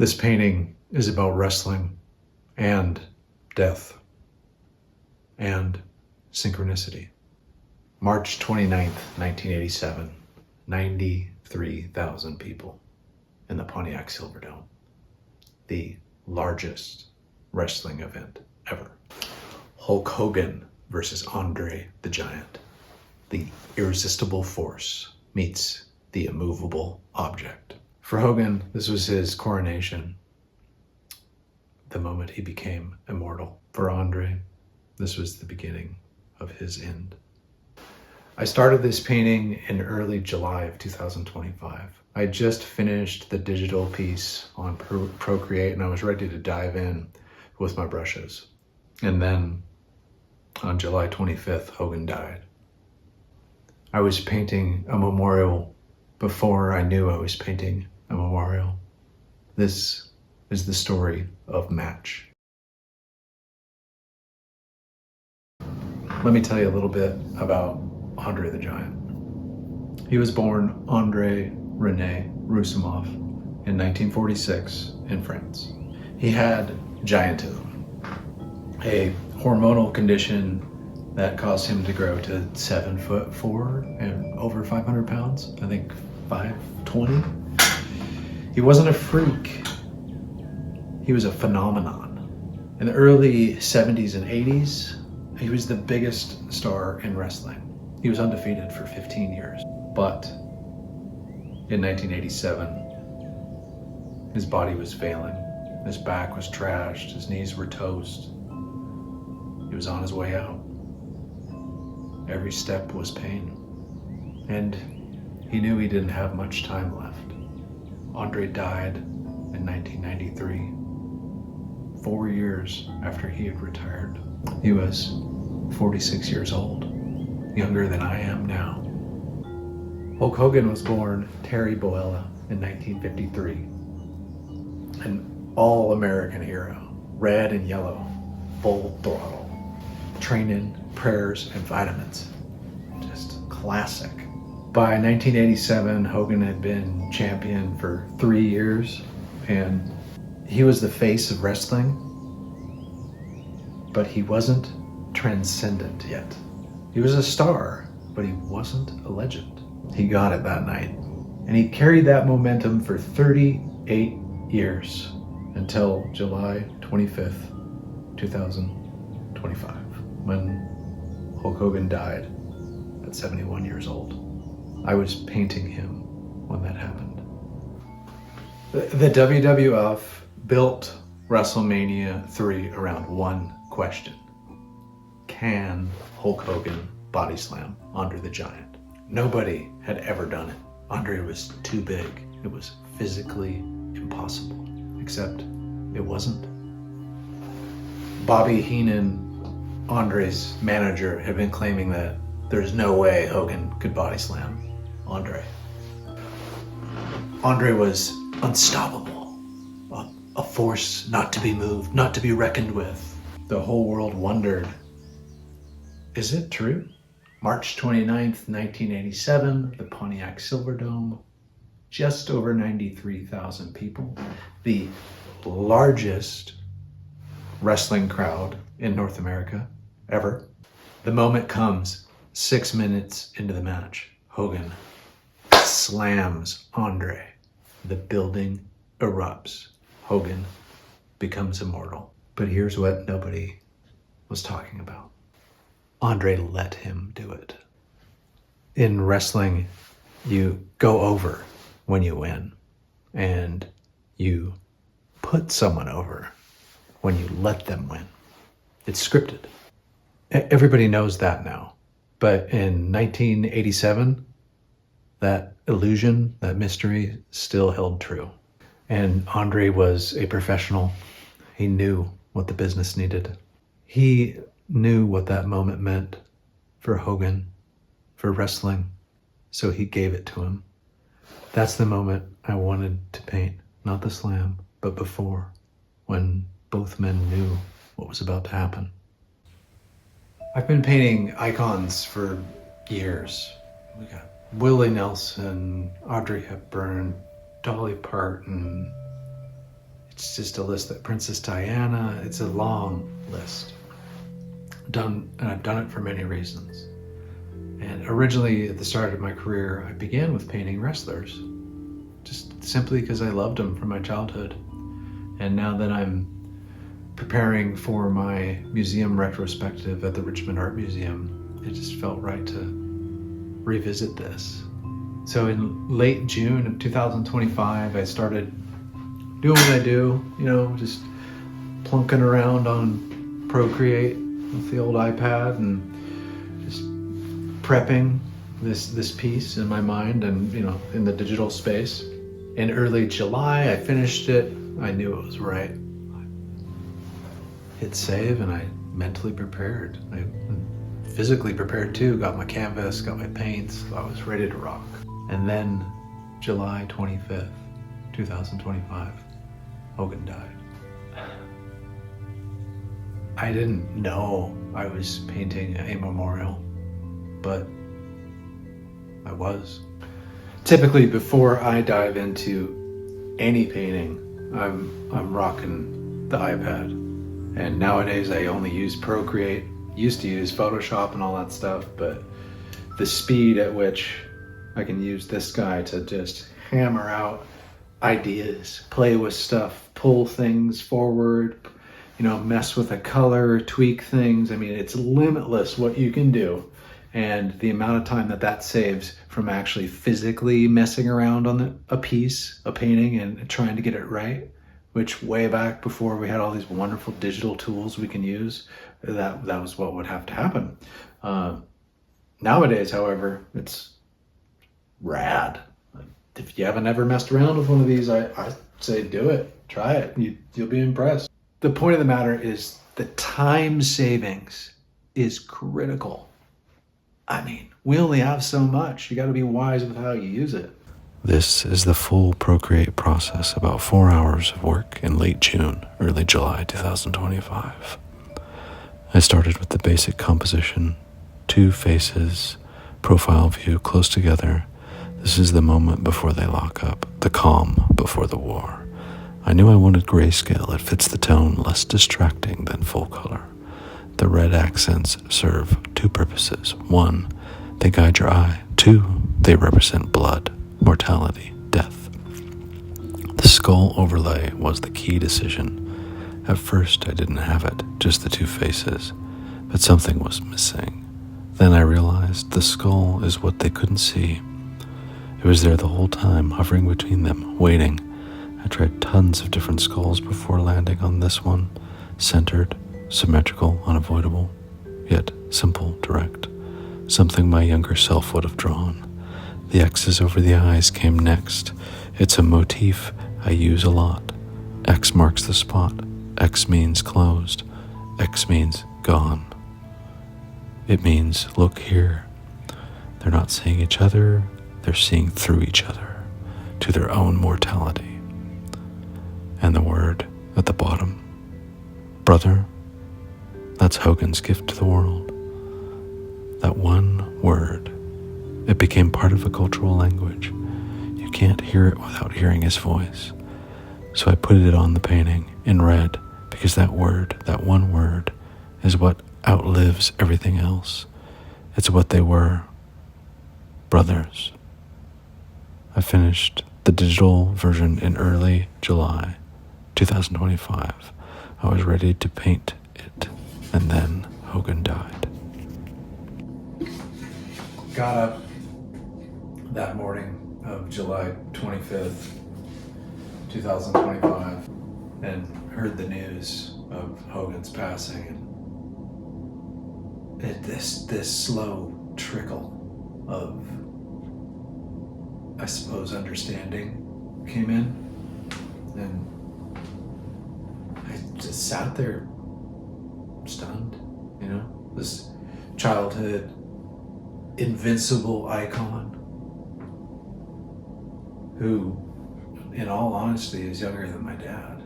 This painting is about wrestling and death and synchronicity. March 29th, 1987, 93,000 people in the Pontiac Silverdome, the largest wrestling event ever. Hulk Hogan versus Andre the Giant. The irresistible force meets the immovable object. For Hogan, this was his coronation, the moment he became immortal. For Andre, this was the beginning of his end. I started this painting in early July of 2025. I just finished the digital piece on Procreate and I was ready to dive in with my brushes. And then on July 25th, Hogan died. I was painting a memorial before I knew I was painting a memorial. This is the story of Match. Let me tell you a little bit about Andre the Giant. He was born Andre René Roussimoff in 1946 in France. He had giantism, a hormonal condition that caused him to grow to 7'4" and over 500 pounds. I think 520. He wasn't a freak. He was a phenomenon. In the early 70s and 80s, he was the biggest star in wrestling. He was undefeated for 15 years. But in 1987, his body was failing. His back was trashed. His knees were toast. He was on his way out. Every step was pain. And he knew he didn't have much time left. Andre died in 1993, 4 years after he had retired. He was 46 years old, younger than I am now. Hulk Hogan was born Terry Boella in 1953, an all-American hero, red and yellow, full throttle, training, prayers, and vitamins. Just classic. By 1987, Hogan had been champion for 3 years, and he was the face of wrestling, but he wasn't transcendent yet. He was a star, but he wasn't a legend. He got it that night, and he carried that momentum for 38 years until July 25th, 2025, when Hulk Hogan died at 71 years old. I was painting him when that happened. The WWF built WrestleMania III around one question. Can Hulk Hogan body slam Andre the Giant? Nobody had ever done it. Andre was too big. It was physically impossible, except it wasn't. Bobby Heenan, Andre's manager, had been claiming that there's no way Hogan could body slam Andre. Andre was unstoppable, a force not to be moved, not to be reckoned with. The whole world wondered, is it true? March 29th, 1987, the Pontiac Silverdome, just over 93,000 people, the largest wrestling crowd in North America ever. The moment comes 6 minutes into the match. Hogan slams Andre. The building erupts. Hogan becomes immortal. But here's what nobody was talking about. Andre let him do it. In wrestling, you go over when you win, and you put someone over when you let them win. It's scripted. Everybody knows that now. But in 1987, that illusion, that mystery still held true. And Andre was a professional. He knew what the business needed. He knew what that moment meant for Hogan, for wrestling, so he gave it to him. That's the moment I wanted to paint, not the slam, but before, when both men knew what was about to happen. I've been painting icons for years. We got Willie Nelson, Audrey Hepburn, Dolly Parton, It's just a list that Princess Diana, it's a long list. And I've done it for many reasons. And originally, at the start of my career, I began with painting wrestlers, just simply because I loved them from my childhood. And now that I'm preparing for my museum retrospective at the Richmond Art Museum, it just felt right to revisit this. So in late June of 2025, I started doing what I do, just plunking around on Procreate with the old iPad and just prepping this piece in my mind and, in the digital space. In early July, I finished it. I knew it was right. I hit save and I mentally prepared. I physically prepared too. Got my canvas, got my paints. I was ready to rock. And then July 25th, 2025, Hogan died. I didn't know I was painting a memorial, but I was. Typically, before I dive into any painting, I'm rocking the iPad. And nowadays I only use Procreate. Used to use Photoshop and all that stuff, but the speed at which I can use this guy to just hammer out ideas, play with stuff, pull things forward, mess with a color, tweak things. I mean, it's limitless what you can do. And the amount of time that saves from actually physically messing around on a piece, a painting, and trying to get it right, which way back before we had all these wonderful digital tools we can use, that was what would have to happen. Nowadays, however, it's rad. If you haven't ever messed around with one of these, I say do it. Try it. You'll be impressed. The point of the matter is the time savings is critical. I mean, we only have so much. You got to be wise with how you use it. This is the full Procreate process, about 4 hours of work in late June, early July 2025. I started with the basic composition, 2 faces, profile view close together. This is the moment before they lock up, the calm before the war. I knew I wanted grayscale. It fits the tone, less distracting than full color. The red accents serve 2 purposes. 1, they guide your eye. 2, they represent blood, mortality, death. The skull overlay was the key decision. At first, I didn't have it, just the 2 faces, but something was missing. Then I realized the skull is what they couldn't see. It was there the whole time, hovering between them, waiting. I tried tons of different skulls before landing on this one, centered, symmetrical, unavoidable, yet simple, direct. Something my younger self would have drawn. The X's over the eyes came next. It's a motif I use a lot. X marks the spot. X means closed. X means gone. It means look here. They're not seeing each other. They're seeing through each other to their own mortality. And the word at the bottom, brother, that's Hogan's gift to the world. That one word, it became part of a cultural language. You can't hear it without hearing his voice. So I put it on the painting in red because that word, that one word, is what outlives everything else. It's what they were, brothers. I finished the digital version in early July 2025. I was ready to paint it, and then Hogan died. Got up that morning of July 25th, 2025, and heard the news of Hogan's passing. And this slow trickle of, I suppose, understanding came in, and I just sat there stunned, this childhood invincible icon who, in all honesty, is younger than my dad,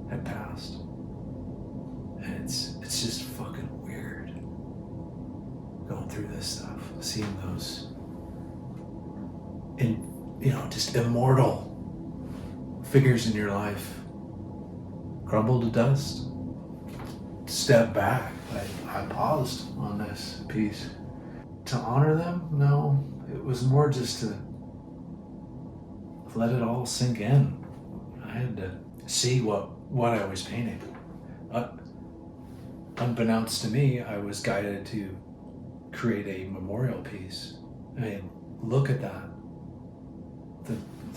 had passed. And it's just fucking weird going through this stuff, seeing those just immortal figures in your life crumble to dust. Step back. I paused on this piece. To honor them? No. It was more just to let it all sink in. I had to see what I was painting. Unbeknownst to me, I was guided to create a memorial piece. I mean, look at that.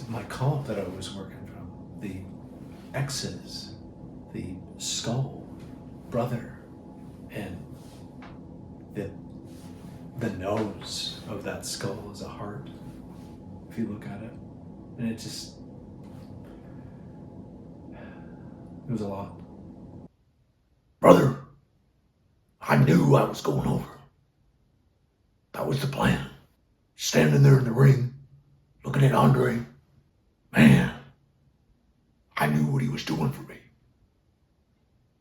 My comp that I was working from, the X's, the skull, brother, and the nose of that skull is a heart, if you look at it. And it was a lot. Brother, I knew I was going over. That was the plan. Standing there in the ring, looking at Andre. Man, I knew what he was doing for me.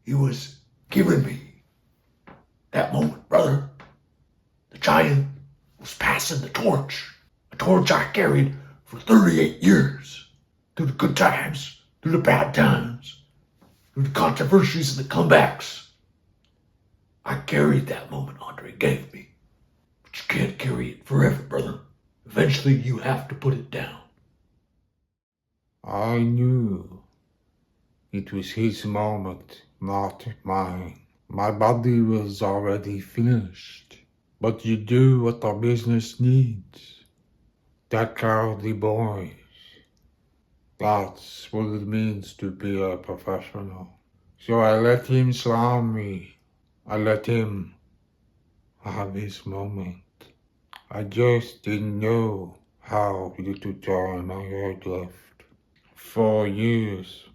He was giving me that moment, brother. The giant was passing the torch. A torch I carried for 38 years. Through the good times, through the bad times, through the controversies and the comebacks. I carried that moment Andre gave me. But you can't carry it forever, brother. Eventually you have to put it down. I knew it was his moment, not mine. My body was already finished. But you do what the business needs. That cowardly boys. That's what it means to be a professional. So I let him slam me. I let him have his moment. I just didn't know how little time I had left. 4 years.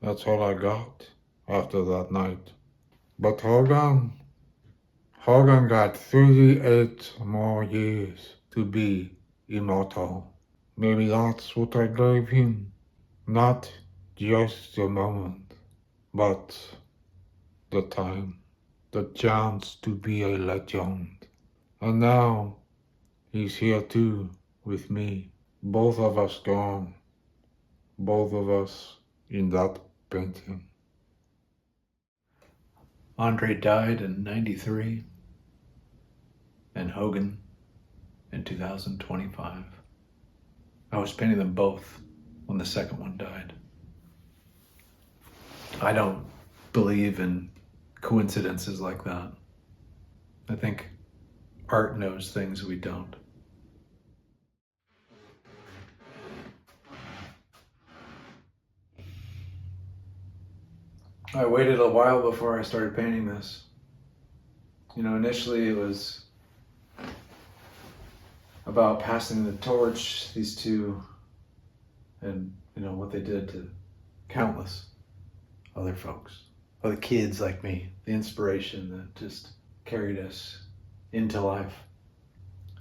That's all I got after that night. But Hogan got 38 more years to be immortal. Maybe that's what I gave him. Not just a moment, but the time, the chance to be a legend. And now he's here too with me. Both of us gone. Both of us in that painting. Andre died in 93 and Hogan in 2025. I was painting them both when the second one died. I don't believe in coincidences like that. I think art knows things we don't. I waited a while before I started painting this. Initially it was about passing the torch, these two, and what they did to countless other folks, other kids like me, the inspiration that just carried us into life.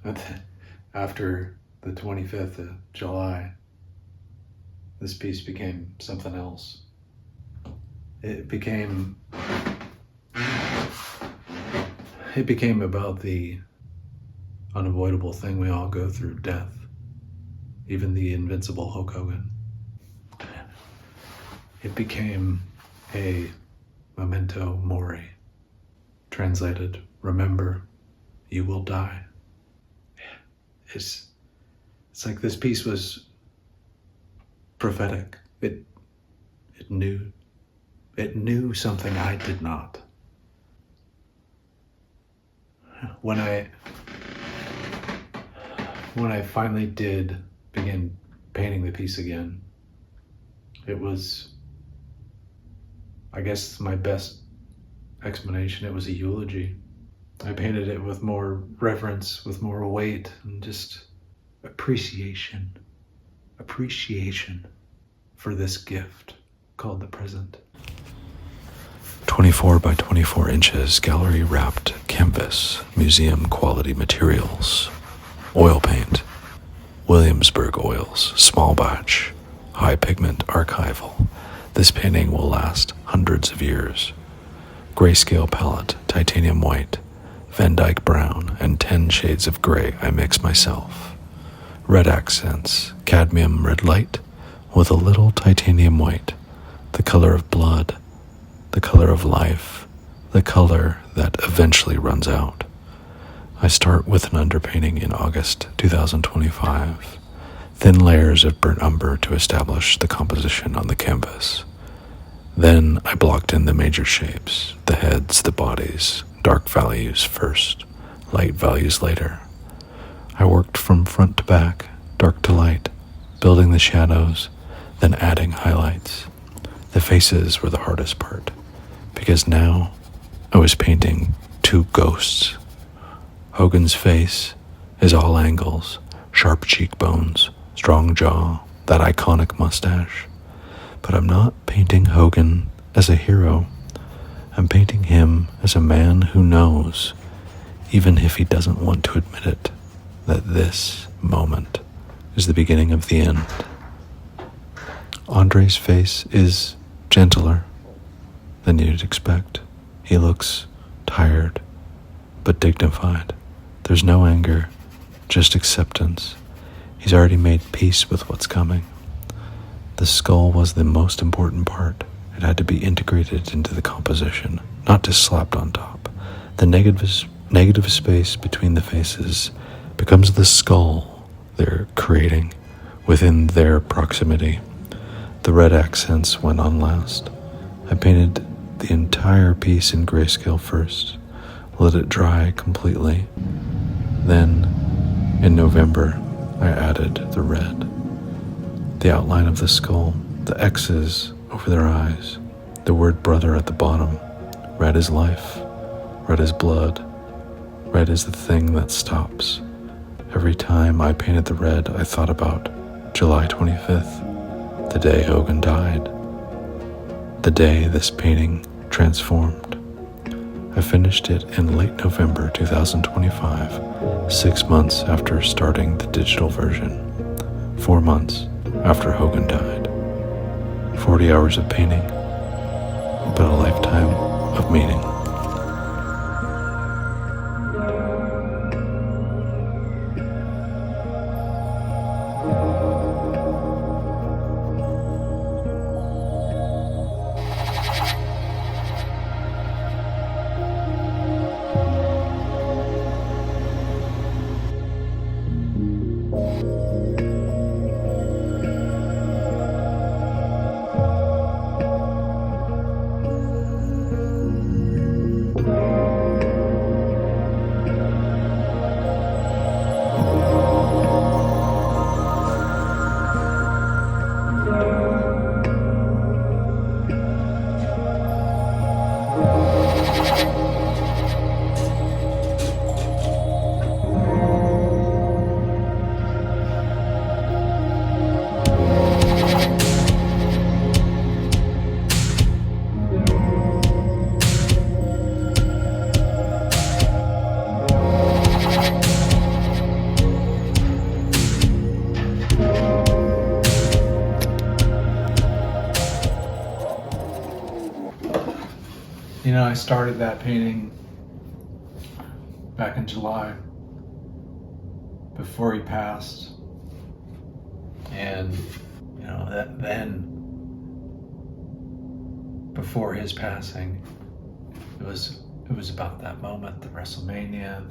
And then after the 25th of July, this piece became something else. It became about the unavoidable thing we all go through, death. Even the invincible Hulk Hogan. It became a memento mori. Translated, remember, you will die. It's like this piece was prophetic. It knew something I did not. When I finally did begin painting the piece again, it was, I guess, my best explanation. It was a eulogy. I painted it with more reverence, with more weight, and just appreciation for this gift called the present. 24 by 24 inches gallery wrapped canvas, museum quality materials, oil paint, Williamsburg oils, small batch, high pigment archival. This painting will last hundreds of years. Grayscale palette, titanium white, Van Dyke brown, and 10 shades of gray I mix myself. Red accents, cadmium red light with a little titanium white, the color of blood, the color of life, the color that eventually runs out. I start with an underpainting in August 2025, thin layers of burnt umber to establish the composition on the canvas. Then I blocked in the major shapes, the heads, the bodies, dark values first, light values later. I worked from front to back, dark to light, building the shadows, then adding highlights. The faces were the hardest part, because now I was painting two ghosts. Hogan's face is all angles, sharp cheekbones, strong jaw, that iconic mustache. But I'm not painting Hogan as a hero. I'm painting him as a man who knows, even if he doesn't want to admit it, that this moment is the beginning of the end. Andre's face is gentler than you'd expect. He looks tired, but dignified. There's no anger, just acceptance. He's already made peace with what's coming. The skull was the most important part. It had to be integrated into the composition, not just slapped on top. The negative space between the faces becomes the skull they're creating within their proximity. The red accents went on last. I painted the entire piece in grayscale first, let it dry completely. Then, in November, I added the red. The outline of the skull, the X's over their eyes, the word brother at the bottom. Red is life, red is blood, red is the thing that stops. Every time I painted the red, I thought about July 25th, the day Hogan died, the day this painting transformed. I finished it in late November 2025, 6 months after starting the digital version, 4 months after Hogan died. 40 hours of painting, but a lifetime of meaning. You know, I started that painting back in July, before he passed. And, you know, then, before his passing, it was about that moment, the WrestleMania,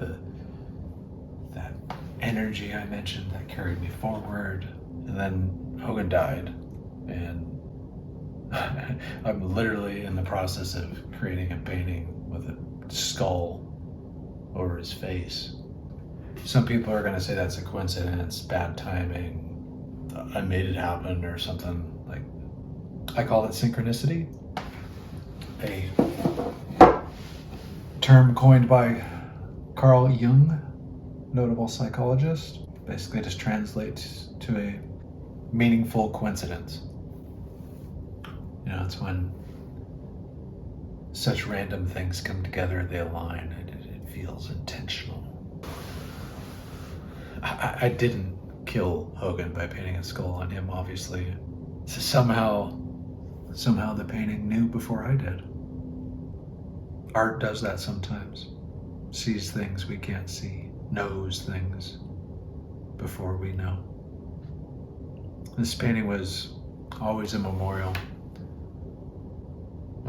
that energy I mentioned that carried me forward. And then Hogan died, and I'm literally in the process of creating a painting with a skull over his face. Some people are going to say that's a coincidence, bad timing, I made it happen or something. Like, I call it synchronicity, a term coined by Carl Jung, notable psychologist. Basically just translates to a meaningful coincidence. You know, it's when such random things come together, they align, and it feels intentional. I didn't kill Hogan by painting a skull on him, obviously. So somehow the painting knew before I did. Art does that sometimes. Sees things we can't see, knows things before we know. This painting was always a memorial.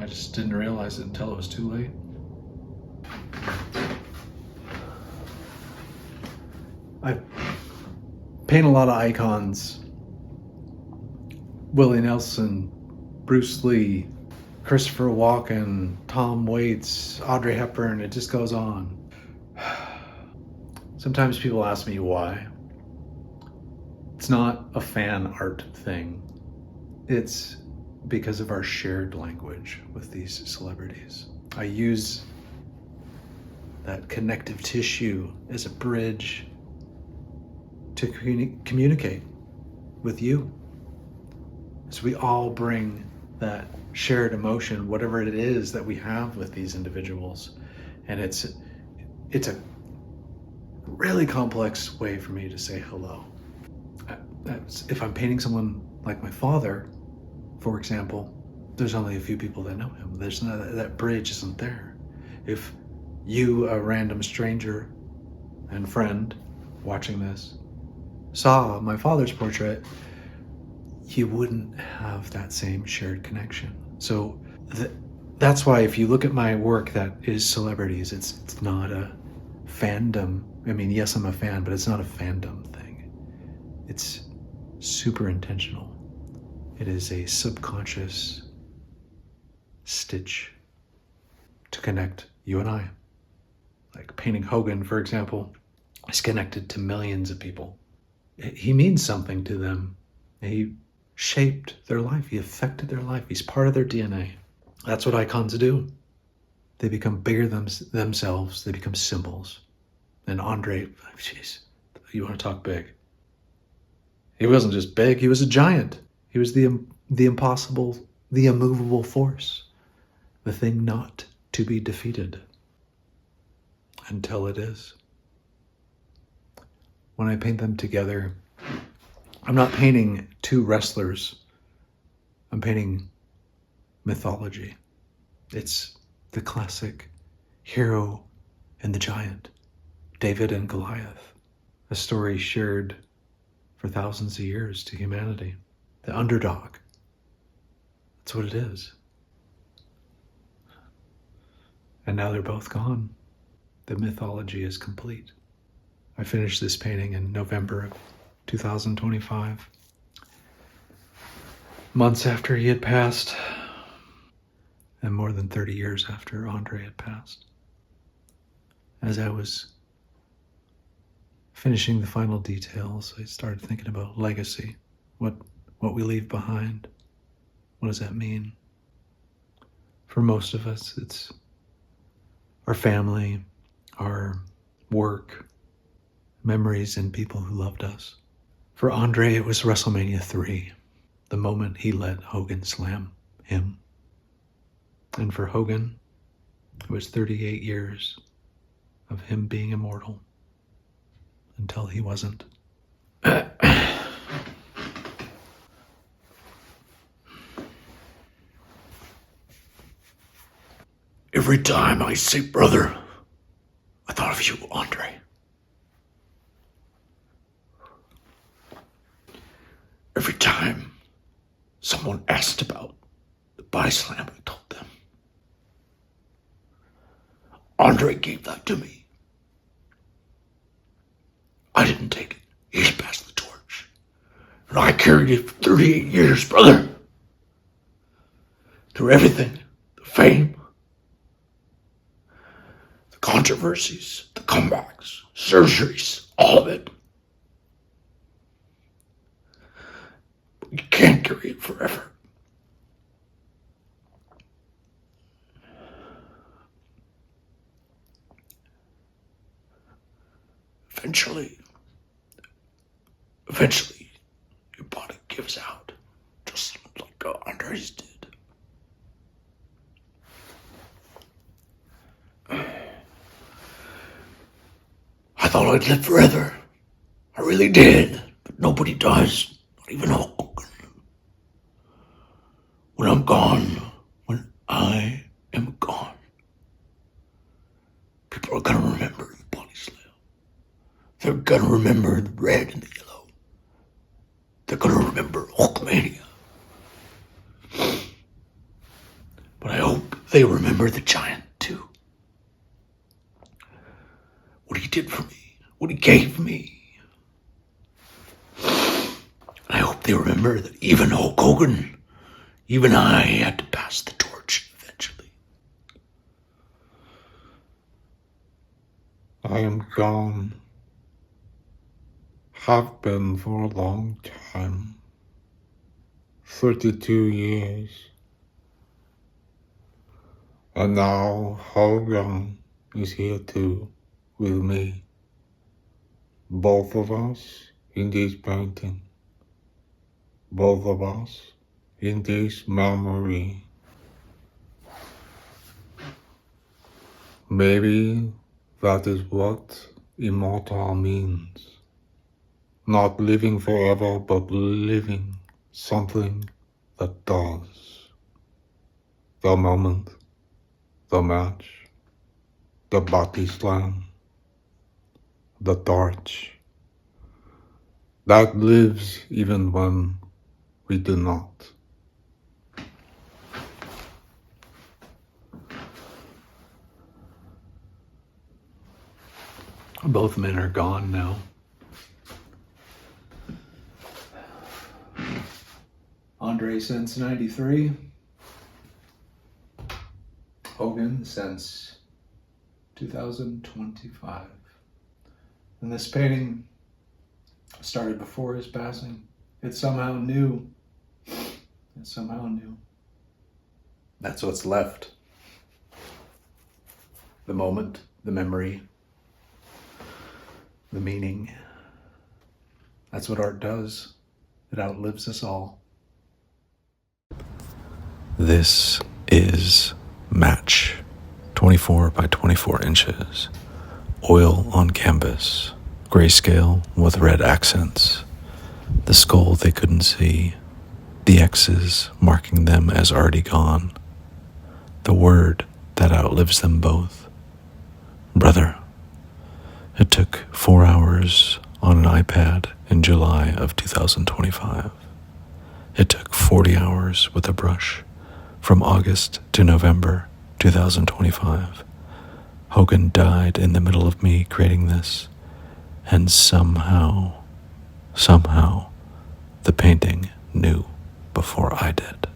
I just didn't realize it until it was too late. I paint a lot of icons. Willie Nelson, Bruce Lee, Christopher Walken, Tom Waits, Audrey Hepburn, it just goes on. Sometimes people ask me why. It's not a fan art thing. It's because of our shared language with these celebrities. I use that connective tissue as a bridge to communicate with you. So we all bring that shared emotion, whatever it is that we have with these individuals. And it's a really complex way for me to say hello. If I'm painting someone like my father, for example, there's only a few people that know him. There's not, that bridge isn't there. If you, a random stranger and friend watching this, saw my father's portrait, you wouldn't have that same shared connection. So that's why if you look at my work that is celebrities, it's not a fandom. I mean, yes, I'm a fan, but it's not a fandom thing. It's super intentional. It is a subconscious stitch to connect you and I. Like painting Hogan, for example, is connected to millions of people. He means something to them. He shaped their life. He affected their life. He's part of their DNA. That's what icons do. They become bigger than themselves. They become symbols. And Andre, jeez, you want to talk big. He wasn't just big, he was a giant. He was the impossible, the immovable force, the thing not to be defeated until it is. When I paint them together, I'm not painting two wrestlers. I'm painting mythology. It's the classic hero and the giant, David and Goliath, a story shared for thousands of years to humanity. The underdog. That's what it is. And now they're both gone. The mythology is complete. I finished this painting in November of 2025. Months after he had passed, and more than 30 years after Andre had passed. As I was finishing the final details, I started thinking about legacy. What we leave behind. What does that mean? For most of us, it's our family, our work, memories, and people who loved us. For Andre, it was WrestleMania III, the moment he let Hogan slam him. And for Hogan, it was 38 years of him being immortal until he wasn't. Every time I say brother, I thought of you, Andre. Every time someone asked about the body slam, I told them. Andre gave that to me. I didn't take it. He passed the torch. And I carried it for 38 years, brother. Through everything, the fame, the controversies, the comebacks, surgeries, all of it. But you can't carry it forever. Eventually, your body gives out, just like Andre's did. I thought I'd live forever. I really did, but nobody does, not even Hogan. When I'm gone, when I am gone, people are gonna remember the body slam. They're gonna remember the red and the yellow. They're gonna remember Hulkmania. But I hope they remember the giant too. What he did for me, what he gave me. I hope they remember that even Hulk Hogan, even I had to pass the torch eventually. I am gone. Have been for a long time. 32 years. And now Hogan is here too, with me. Both of us in this painting. Both of us in this memory. Maybe that is what immortal means. Not living forever, but living something that does. The moment, the match, the body slam, the torch. That lives even when we do not. Both men are gone now. Andre since 93. Hogan since 2025. And this painting started before his passing. It's somehow new. It's somehow new. That's what's left. The moment, the memory, the meaning. That's what art does. It outlives us all. This is Match, 24 by 24 inches, oil on canvas, grayscale with red accents, the skull they couldn't see, the X's marking them as already gone, the word that outlives them both, brother. It took 4 hours on an iPad in July of 2025. It took 40 hours with a brush from August to November 2025. Hogan died in the middle of me creating this, and somehow, the painting knew before I did.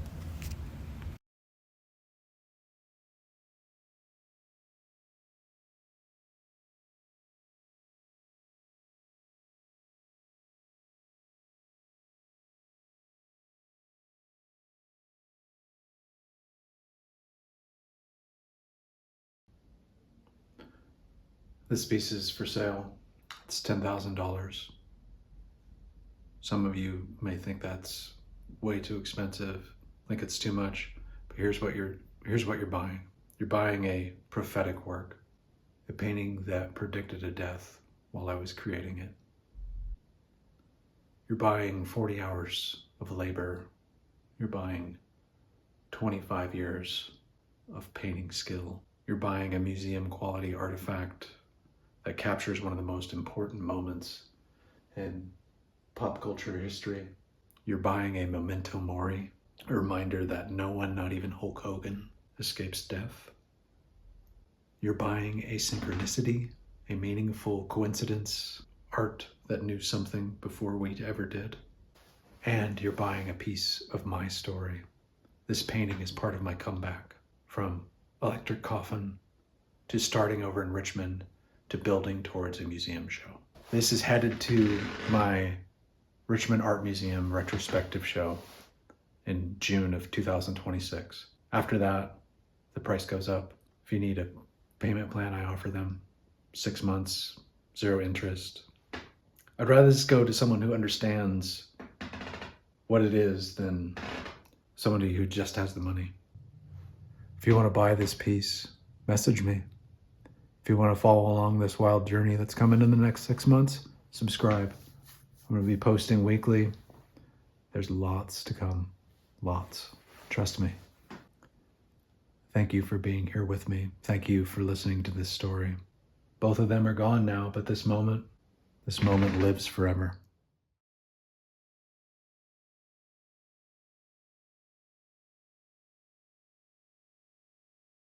This piece is for sale. It's $10,000. Some of you may think that's way too expensive, think it's too much, but here's what you're buying. You're buying a prophetic work, a painting that predicted a death while I was creating it. You're buying 40 hours of labor. You're buying 25 years of painting skill. You're buying a museum quality artifact that captures one of the most important moments in pop culture history. You're buying a memento mori, a reminder that no one, not even Hulk Hogan, escapes death. You're buying a synchronicity, a meaningful coincidence, art that knew something before we ever did. And you're buying a piece of my story. This painting is part of my comeback from electric coffin to starting over in Richmond to building towards a museum show. This is headed to my Richmond Art Museum retrospective show in June of 2026. After that, the price goes up. If you need a payment plan, I offer them 6 months, 0 interest. I'd rather this go to someone who understands what it is than somebody who just has the money. If you want to buy this piece, message me. If you want to follow along this wild journey that's coming in the next 6 months, subscribe. I'm going to be posting weekly. There's lots to come. Lots. Trust me. Thank you for being here with me. Thank you for listening to this story. Both of them are gone now, but this moment lives forever.